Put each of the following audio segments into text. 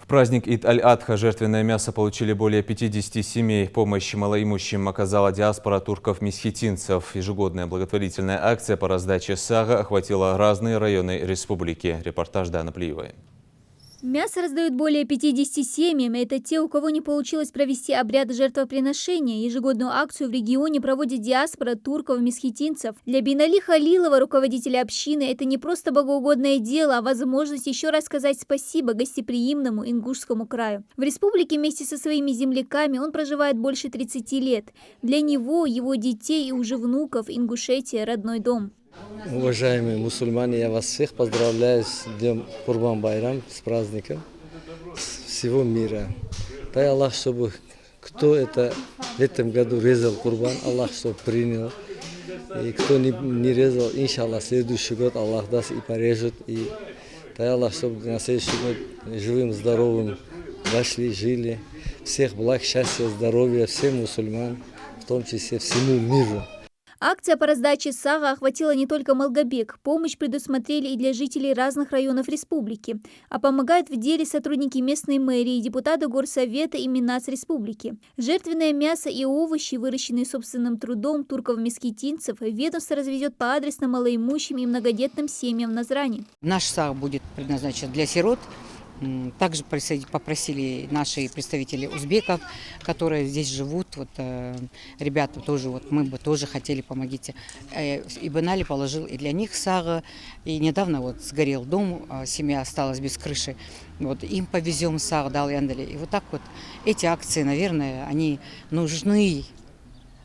В праздник Ид-аль-Адха жертвенное мясо получили более 50 семей. Помощь малоимущим оказала диаспора турков-месхетинцев. Ежегодная благотворительная акция по раздаче сага охватила разные районы республики. Репортаж Даны Плиевой. Мясо раздают более 50 семьям. Это те, у кого не получилось провести обряд жертвоприношения. Ежегодную акцию в регионе проводит диаспора турков-месхетинцев. Для Бинали Халилова, руководителя общины, это не просто богоугодное дело, а возможность еще раз сказать спасибо гостеприимному Ингушскому краю. В республике вместе со своими земляками он проживает больше 30 лет. Для него, его детей и уже внуков Ингушетия – родной дом. Уважаемые мусульмане, я вас всех поздравляю с Днем Курбан-Байрам, с праздником всего мира. Дай Аллах, чтобы кто это в этом году резал Курбан, Аллах, чтобы принял. И кто не резал, иншаллах, следующий год Аллах даст и порежет. И дай Аллах, чтобы на следующий год живым, здоровым дошли, жили. Всех благ, счастья, здоровья, всем мусульман, в том числе всему миру. Акция по раздаче сага охватила не только Малгобек. Помощь предусмотрели и для жителей разных районов республики. А помогают в деле сотрудники местной мэрии, депутаты горсовета и Минац республики. Жертвенное мясо и овощи, выращенные собственным трудом турков-месхетинцев, ведомство развезет по адресно малоимущим и многодетным семьям в Назране. Наш саг будет предназначен для сирот. Также попросили наши представители узбеков, которые здесь живут, ребята тоже, мы бы тоже хотели, помогите. И Бинали положил и для них сага, и недавно сгорел дом, семья осталась без крыши. Им повезем саг, дал Яндали. И так эти акции, наверное, они нужны,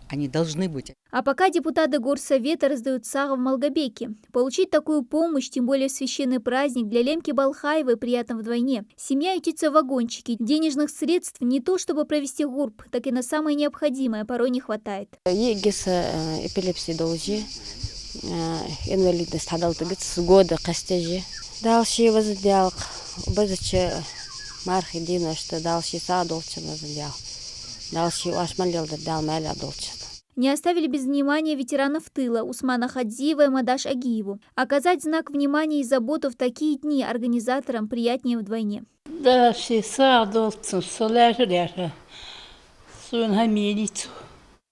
они должны быть. А пока депутаты горсовета раздают сага в Малгобеке. Получить такую помощь, тем более в священный праздник, для Лемки Балхаевой приятно вдвойне. Семья ютится в вагончике. Денежных средств не то чтобы провести гурб, так и на самое необходимое порой не хватает. Эпилепсия должи, инвалидность с года костяжи. Дальше воздел, базаче мархидина, что дальше садовче воздел. Дальше ваш молил, дал мэля долче. Не оставили без внимания ветеранов тыла Усмана Хадзиева и Мадаш Агиеву. Оказать знак внимания и заботу в такие дни организаторам приятнее вдвойне.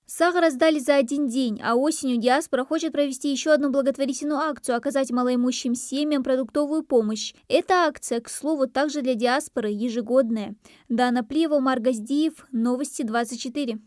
Сага раздали за один день, а осенью диаспора хочет провести еще одну благотворительную акцию, оказать малоимущим семьям продуктовую помощь. Эта акция, к слову, также для диаспоры ежегодная. Дана Плиева, Марк Газдиев, Новости 24.